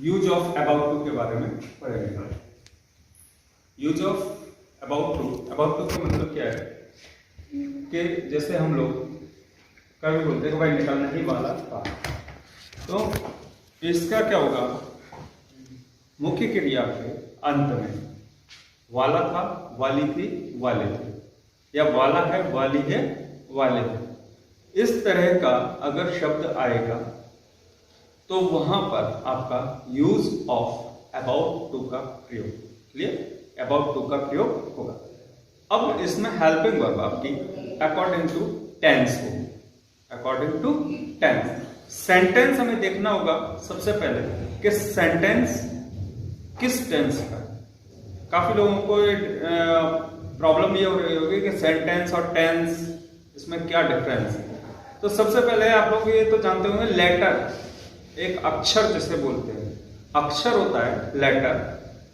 Use of about to के बारे में पढ़ेंगे। यूज ऑफ अबाउट टू का मतलब क्या है कि जैसे हम लोग कभी बोलते हैं कि भाई निकलने ही वाला था, तो इसका क्या होगा, मुख्य क्रिया के अंत में वाला था, वाली थी, वाले थे, या वाला है, वाली है, वाले थे, इस तरह का अगर शब्द आएगा तो वहां पर आपका यूज ऑफ अबाउट टू का प्रयोग, क्लियर, अबाउट टू का प्रयोग होगा। अब इसमें हेल्पिंग वर्ब आपकी अकॉर्डिंग टू टेंस हो, अकॉर्डिंग टू टेंस। सेंटेंस हमें देखना होगा सबसे पहले कि सेंटेंस किस टेंस का। काफी लोगों को प्रॉब्लम ये हो रही होगी कि सेंटेंस और टेंस इसमें क्या डिफरेंस है। तो सबसे पहले आप लोग ये तो जानते होंगे, लेटर, एक अक्षर जिसे बोलते हैं, अक्षर होता है लेटर,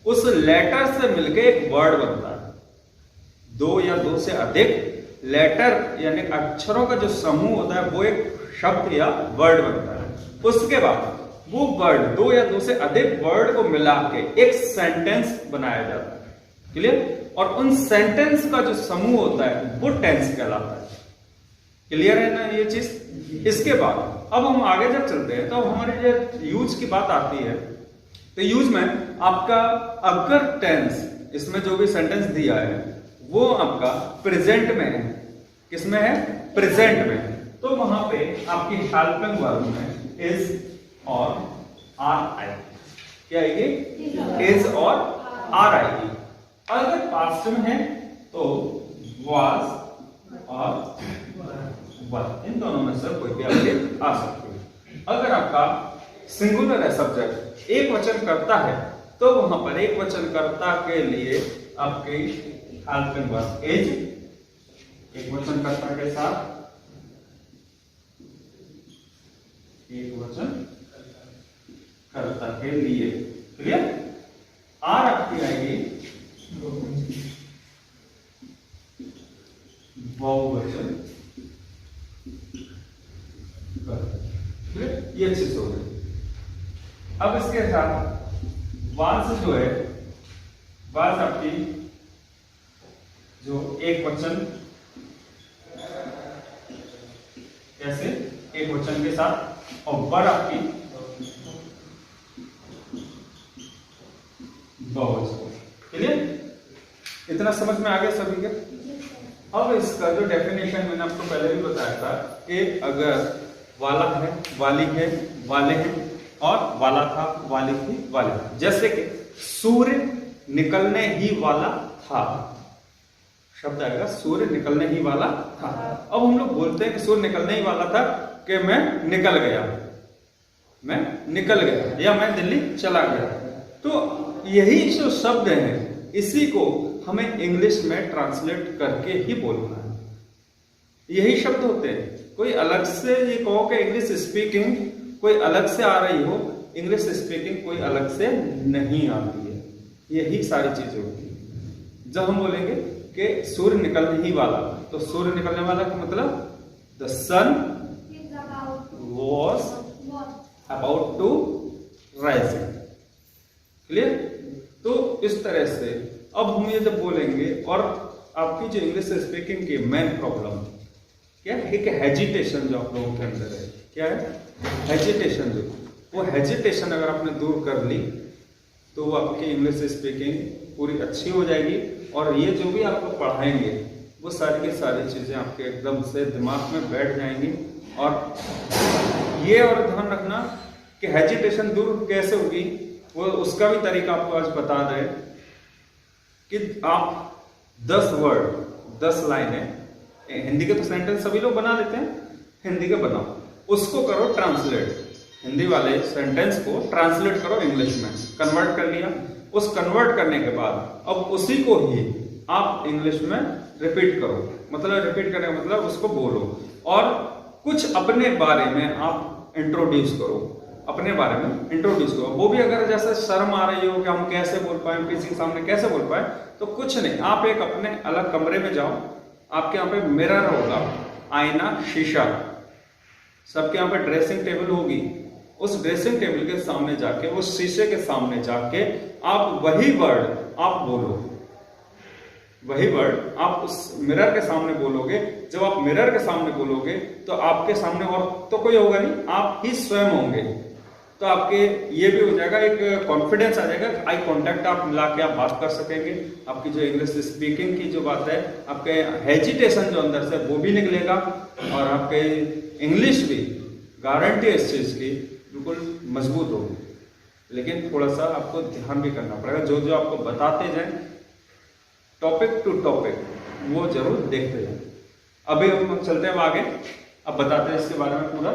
उस लेटर से मिलके एक वर्ड बनता है। दो या दो से अधिक लेटर यानी अक्षरों का जो समूह होता है वो एक शब्द या वर्ड बनता है। उसके बाद वो वर्ड, दो या दो से अधिक वर्ड को मिला के एक सेंटेंस बनाया जाता है, क्लियर। और उन सेंटेंस का जो समूह होता है वो टेंस कहलाता है, क्लियर है ना ये चीज। इसके बाद अब हम आगे जब चलते हैं तो हमारे जो यूज की बात आती है, तो यूज में आपका अगर टेंस, इसमें जो भी सेंटेंस दिया है वो आपका प्रेजेंट में है, किसमें है, प्रेजेंट में, तो वहां पे आपकी हेल्पिंग वर्ब में इज और आर आएगी। क्या आएगी, इज और आर आएगी। अगर पास्ट में है तो वाज और वर, इन दोनों में से कोई भी आपके आ सकती है। अगर आपका सिंगुलर है सब्जेक्ट, एक वचन करता है, तो वहां पर एक वचन कर्ता के लिए आपकी हेल्पिंग वर्ब इज, एक वचन कर्ता के साथ एक वचन कर्ता के लिए, क्लियर। आर आपकी आएगी बहुवचन, ये अच्छे से हो गई। अब इसके साथ वाज जो है, वाज आपकी जो एक वचन, कैसे, एक वचन के साथ, और वर आपकी बहुवचन, क्लियर। इतना समझ में आ गया सभी के। अब इसका जो डेफिनेशन मैंने आपको पहले भी बताया था कि अगर वाला है, वाली है, वाले हैं, और वाला था, वाली थी, वाले थे। जैसे कि सूर्य निकलने ही वाला था, शब्द आएगा सूर्य निकलने ही वाला था। अब हम लोग बोलते हैं कि सूर्य निकलने ही वाला था कि मैं निकल गया, मैं निकल गया, या मैं दिल्ली चला गया। तो यही जो शब्द है इसी को हमें इंग्लिश में ट्रांसलेट करके ही बोलना है। यही शब्द होते हैं, कोई अलग से ये कहो कि इंग्लिश स्पीकिंग कोई अलग से आ रही हो, इंग्लिश स्पीकिंग कोई अलग से नहीं आती है। यही सारी चीजें होती है। जब हम बोलेंगे कि सूर्य निकलने ही वाला, तो सूर्य निकलने वाला का मतलब the sun was about to rising, clear. तो इस तरह से अब हम ये जब बोलेंगे, और आपकी जो इंग्लिश स्पीकिंग की मेन प्रॉब्लम क्या है, एक हेजिटेशन जो आप लोगों के अंदर है, क्या है, हेजिटेशन। जो वो हेजिटेशन अगर आपने दूर कर ली तो वो आपकी इंग्लिश स्पीकिंग पूरी अच्छी हो जाएगी, और ये जो भी आपको पढ़ाएंगे वो सारी की सारी चीजें आपके एकदम से दिमाग में बैठ जाएंगी। और ये और ध्यान रखना कि हेजिटेशन दूर कैसे होगी, वो उसका भी तरीका आपको आज बता दें कि आप 10 वर्ड 10 लाइनें, हिंदी के तो सेंटेंस सभी लोग बना लेते हैं, हिंदी के बनाओ, उसको करो ट्रांसलेट, हिंदी वाले सेंटेंस को ट्रांसलेट करो इंग्लिश में, कन्वर्ट कर लिया। उस कन्वर्ट करने के बाद अब उसी को ही आप इंग्लिश में रिपीट करो, मतलब रिपीट करने का मतलब उसको बोलो, और कुछ अपने बारे में आप इंट्रोड्यूस करो, अपने बारे में इंट्रोड्यूस करो। वो भी अगर जैसे शर्म आ रही हो कि हम कैसे बोल पाए, किसी के सामने कैसे बोल पाए, तो कुछ नहीं, आप एक अपने अलग कमरे में जाओ, आपके यहाँ पे मिरर होगा, आईना, शीशा, सबके यहाँ पे ड्रेसिंग टेबल होगी, उस ड्रेसिंग टेबल के सामने जाके, उस शीशे के सामने जाके आप वही वर्ड आप बोलो, वही वर्ड आप उस मिरर के सामने बोलोगे। जब आप मिरर के सामने बोलोगे तो आपके सामने और तो कोई होगा नहीं, आप ही स्वयं होंगे। तो आपके ये भी हो जाएगा, एक कॉन्फिडेंस आ जाएगा, आई कांटेक्ट आप मिला के आप बात कर सकेंगे। आपकी जो इंग्लिश स्पीकिंग की जो बात है, आपके हेजिटेशन जो अंदर से वो भी निकलेगा, और आपके इंग्लिश भी गारंटी इस चीज की बिल्कुल मजबूत होगी। लेकिन थोड़ा सा आपको ध्यान भी करना पड़ेगा, जो जो आपको बताते जाए टॉपिक टू टॉपिक वो जरूर देखते जाए। अभी हम चलते हैं आगे, अब बताते हैं इसके बारे में पूरा।